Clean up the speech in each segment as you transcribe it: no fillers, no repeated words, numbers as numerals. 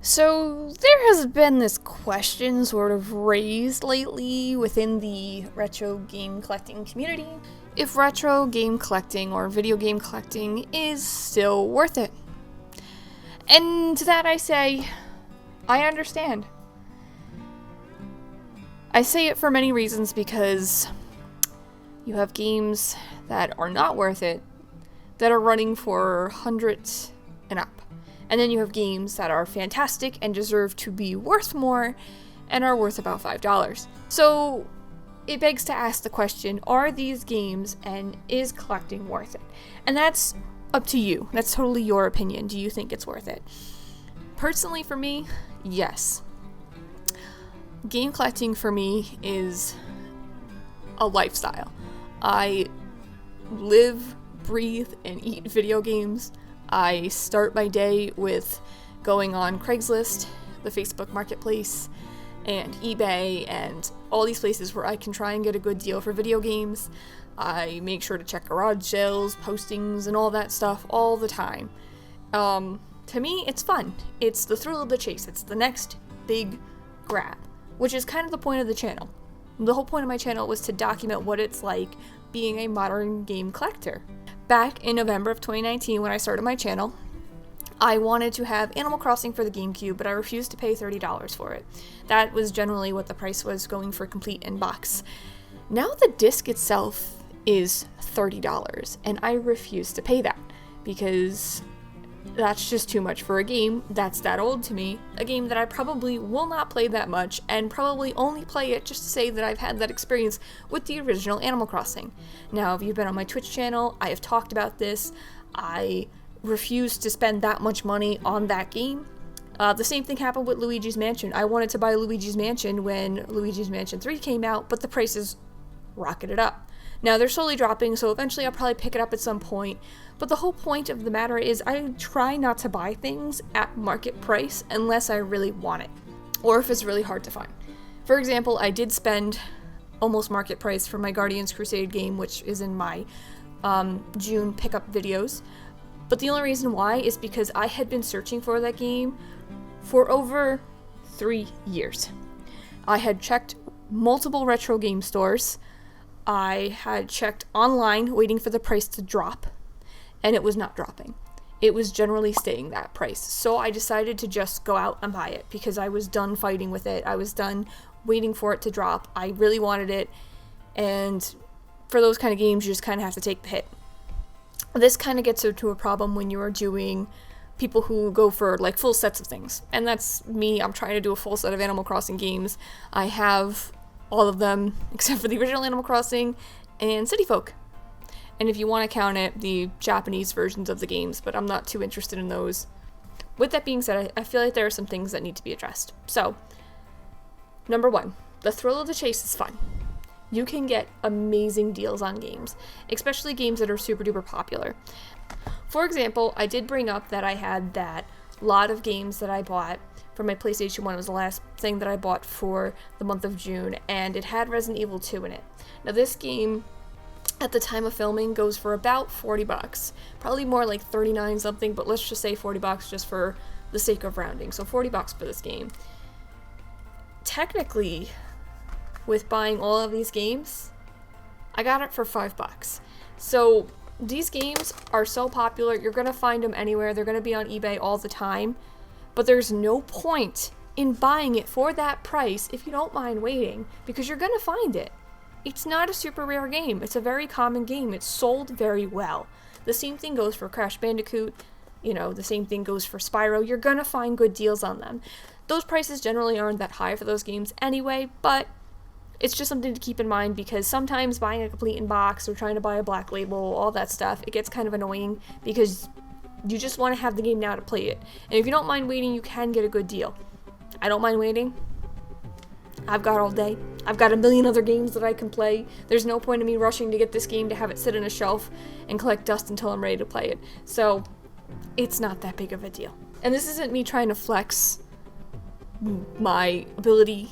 So, there has been this question sort of raised lately within the retro game collecting community if retro game collecting or video game collecting is still worth it. And to that I say, I understand. I say it for many reasons because you have games that are not worth it that are running for hundreds and up. And then you have games that are fantastic and deserve to be worth more and are worth about $5. So it begs to ask the question, are these games and is collecting worth it? And that's up to you. That's totally your opinion. Do you think it's worth it? Personally for me, yes. Game collecting for me is a lifestyle. I live, breathe, and eat video games. I start my day with going on Craigslist, the Facebook Marketplace, and eBay, and all these places where I can try and get a good deal for video games. I make sure to check garage sales, postings, and all that stuff all the time. To me, it's fun. It's the thrill of the chase. It's the next big grab, which is kind of the point of the channel. The whole point of my channel was to document what it's like being a modern game collector. Back in November of 2019, when I started my channel, I wanted to have Animal Crossing for the GameCube, but I refused to pay $30 for it. That was generally what the price was going for complete in box. Now the disc itself is $30, and I refuse to pay that because that's just too much for a game that's that old to me, a game that I probably will not play that much, and probably only play it just to say that I've had that experience with the original Animal Crossing. Now, if you've been on my Twitch channel, I have talked about this. I refuse to spend that much money on that game. The same thing happened with Luigi's Mansion. I wanted to buy Luigi's Mansion when Luigi's Mansion 3 came out, but the prices rocketed up. Now, they're slowly dropping, so eventually I'll probably pick it up at some point. But the whole point of the matter is I try not to buy things at market price unless I really want it, or if it's really hard to find. For example, I did spend almost market price for my Guardians Crusade game, which is in my June pickup videos. But the only reason why is because I had been searching for that game for over 3 years. I had checked multiple retro game stores. I had checked online waiting for the price to drop, and it was not dropping. It was generally staying that price. So I decided to just go out and buy it because I was done fighting with it. I was done waiting for it to drop. I really wanted it, and for those kind of games, you just kind of have to take the hit. This kind of gets into a problem when you are doing people who go for like full sets of things, and that's me. I'm trying to do a full set of Animal Crossing games. I have all of them except for the original Animal Crossing and City Folk. And if you want to count it, the Japanese versions of the games, but I'm not too interested in those. With that being said, I feel like there are some things that need to be addressed. So, number one, the thrill of the chase is fun. You can get amazing deals on games, especially games that are super duper popular. For example, I did bring up that I had that lot of games that I bought for my PlayStation 1. It was the last thing that I bought for the month of June, and it had Resident Evil 2 in it. Now this game, at the time of filming, goes for about $40. Probably more like 39 something, but let's just say $40 just for the sake of rounding. So $40 for this game. Technically, with buying all of these games, I got it for $5. So these games are so popular, you're going to find them anywhere. They're going to be on eBay all the time. But there's no point in buying it for that price if you don't mind waiting, because you're going to find it. It's not a super rare game. It's a very common game. It's sold very well. The same thing goes for Crash Bandicoot. The same thing goes for Spyro. You're going to find good deals on them. Those prices generally aren't that high for those games anyway, but it's just something to keep in mind because sometimes buying a complete in box or trying to buy a black label, all that stuff, it gets kind of annoying because you just want to have the game now to play it. And if you don't mind waiting, you can get a good deal. I don't mind waiting. I've got all day. I've got a million other games that I can play. There's no point in me rushing to get this game to have it sit on a shelf and collect dust until I'm ready to play it. So, it's not that big of a deal. And this isn't me trying to flex my ability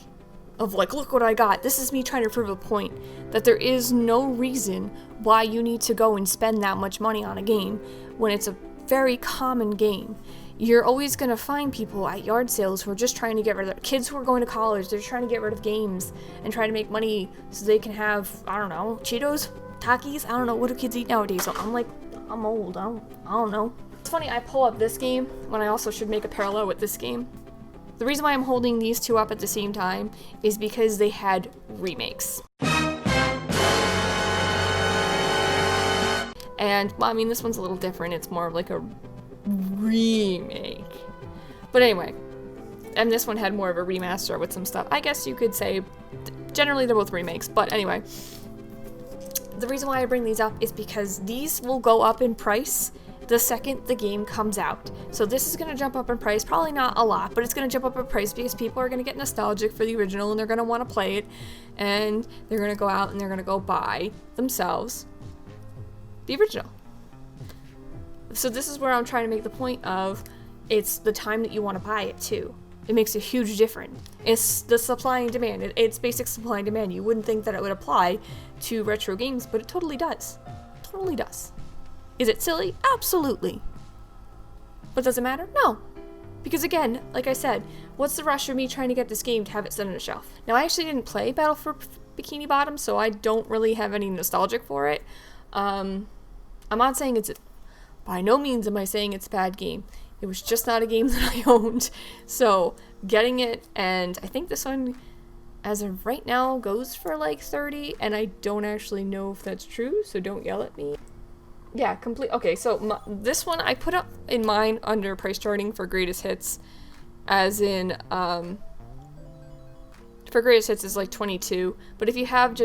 of like, look what I got. This is me trying to prove a point that there is no reason why you need to go and spend that much money on a game when it's a very common game. you're always going to find people at yard sales who are just trying to get rid of their kids who are going to college. They're trying to get rid of games and try to make money so they can have, I don't know, Cheetos, Takis. I don't know, what do kids eat nowadays? So I'm old. I don't know. It's funny, I pull up this game when I also should make a parallel with this game. The reason why I'm holding these two up at the same time is because they had remakes. And, well, I mean, this one's a little different. It's more of like a remake. But anyway, and this one had more of a remaster with some stuff. I guess you could say, generally they're both remakes. But anyway, the reason why I bring these up is because these will go up in price the second the game comes out. So this is going to jump up in price, probably not a lot, but it's going to jump up in price because people are going to get nostalgic for the original and they're going to want to play it, and they're going to go out and they're going to go buy themselves the original. So this is where I'm trying to make the point of, it's the time that you want to buy it too. It makes a huge difference. It's the supply and demand. It's basic supply and demand. You wouldn't think that it would apply to retro games, but it totally does. Totally does. Is it silly? Absolutely. But does it matter? No. Because again, like I said, what's the rush of me trying to get this game to have it sit on a shelf? Now, I actually didn't play Battle for Bikini Bottom, so I don't really have any nostalgic for it. I'm not saying by no means am I saying it's a bad game. It was just not a game that I owned. So getting it, and I think this one, as of right now, goes for like $30, and I don't actually know if that's true, so don't yell at me. Yeah, okay, so this one I put up in mine under price charting for greatest hits, as in, for greatest hits is like 22, but if you have it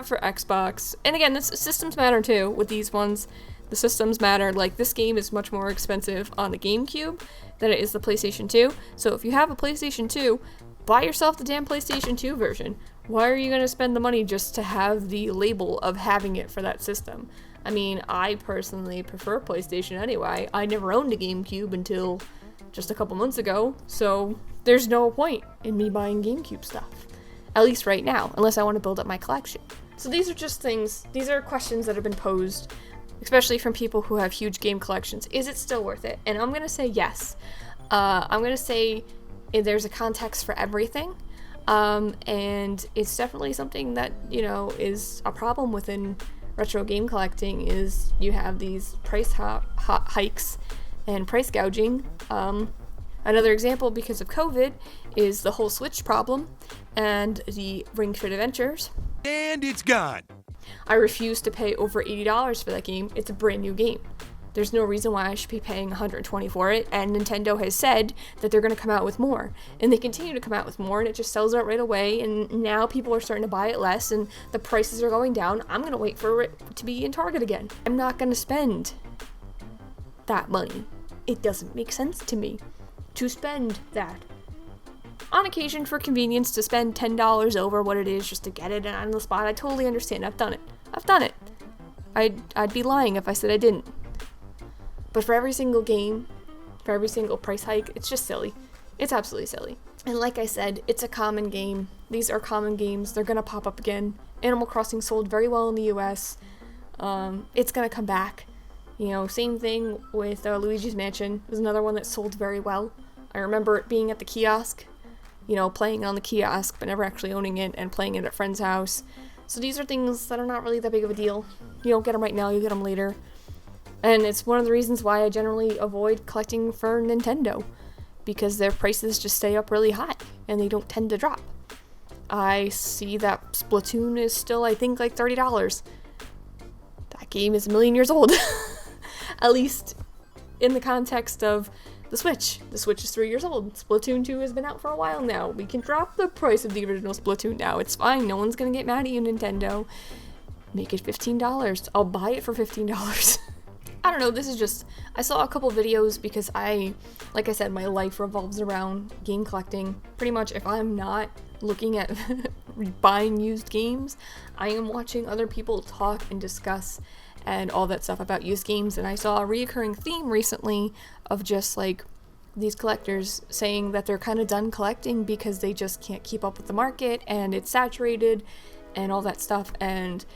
for Xbox, and again, this systems matter too with these ones. The systems matter. Like, this game is much more expensive on the GameCube than it is the PlayStation 2. So if you have a PlayStation 2, buy yourself the damn PlayStation 2 version. Why are you going to spend the money just to have the label of having it for that system? I mean, I personally prefer PlayStation anyway. I never owned a GameCube until just a couple months ago, so there's no point in me buying GameCube stuff. At least right now, unless I want to build up my collection. So these are questions that have been posed, especially from people who have huge game collections. Is it still worth it? And I'm going to say yes. I'm going to say there's a context for everything. And it's definitely something that, is a problem within retro game collecting, is you have these price hikes and price gouging. Another example, because of COVID, is the whole Switch problem and the Ring Fit Adventures. And it's gone. I refuse to pay over $80 for that game. It's a brand new game. There's no reason why I should be paying $120 for it, and Nintendo has said that they're going to come out with more. And they continue to come out with more, and it just sells out right away, and now people are starting to buy it less, and the prices are going down. I'm going to wait for it to be in Target again. I'm not going to spend that money. It doesn't make sense to me to spend that. On occasion, for convenience, to spend $10 over what it is just to get it on the spot, I totally understand. I've done it. I'd be lying if I said I didn't. But for every single game, for every single price hike, it's just silly. It's absolutely silly. And like I said, it's a common game. These are common games. They're going to pop up again. Animal Crossing sold very well in the US. It's going to come back. Same thing with Luigi's Mansion. It was another one that sold very well. I remember it being at the kiosk, playing on the kiosk, but never actually owning it, and playing it at a friend's house. So these are things that are not really that big of a deal. You don't get them right now, you get them later. And it's one of the reasons why I generally avoid collecting for Nintendo, because their prices just stay up really high, and they don't tend to drop. I see that Splatoon is still, I think, like $30. That game is a million years old. At least in the context of the Switch. The Switch is 3 years old. Splatoon 2 has been out for a while now. We can drop the price of the original Splatoon now. It's fine. No one's gonna get mad at you, Nintendo. Make it $15. I'll buy it for $15. I don't know, this is just, I saw a couple videos because like I said, my life revolves around game collecting. Pretty much, if I'm not looking at buying used games, I am watching other people talk and discuss and all that stuff about used games. And I saw a reoccurring theme recently of just like these collectors saying that they're kind of done collecting because they just can't keep up with the market and it's saturated and all that stuff. And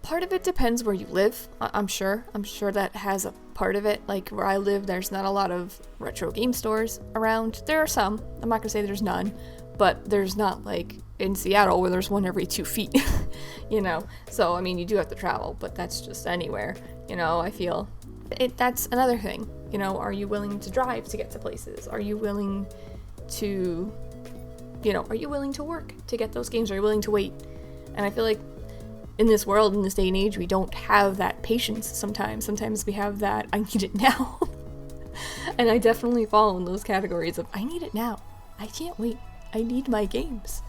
Part of it depends where you live, I'm sure. I'm sure that has a part of it. Like where I live, there's not a lot of retro game stores around. There are some. I'm not gonna say there's none, but there's not like in Seattle where there's one every 2 feet, you know? So, I mean, you do have to travel, but that's just anywhere, you know, I feel. That's another thing, you know, are you willing to drive to get to places? Are you willing to, you know, are you willing to work to get those games? Are you willing to wait? And I feel like in this world, in this day and age, we don't have that patience sometimes. Sometimes we have that, I need it now. And I definitely fall in those categories of, I need it now. I can't wait. I need my games.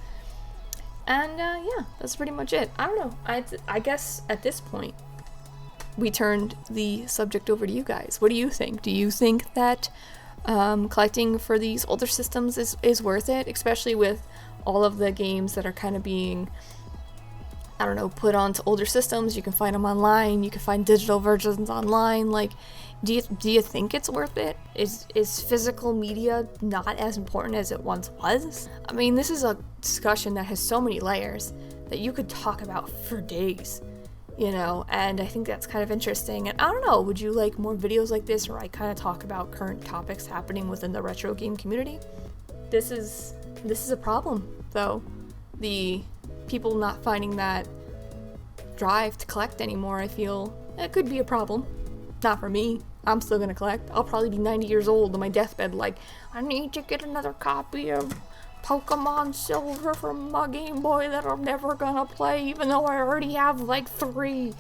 And yeah, that's pretty much it. I don't know. I guess at this point, we turned the subject over to you guys. What do you think? Do you think that collecting for these older systems is worth it? Especially with all of the games that are kind of being, I don't know, put onto older systems. You can find them online. You can find digital versions online. Like, do you think it's worth it? Is physical media not as important as it once was? I mean, this is a discussion that has so many layers that you could talk about for days, you know, and I think that's kind of interesting. And I don't know, would you like more videos like this where I kind of talk about current topics happening within the retro game community? This is a problem, though. The people not finding that drive to collect anymore, I feel it could be a problem. Not for me. I'm still gonna collect. I'll probably be 90 years old on my deathbed like, I need to get another copy of Pokemon Silver from my Game Boy that I'm never gonna play even though I already have like 3.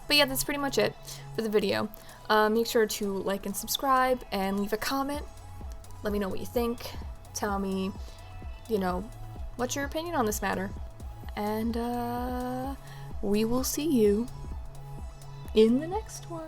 But yeah, that's pretty much it for the video. Make sure to like and subscribe and leave a comment. Let me know what you think. Tell me, you know, what's your opinion on this matter. And we will see you in the next one.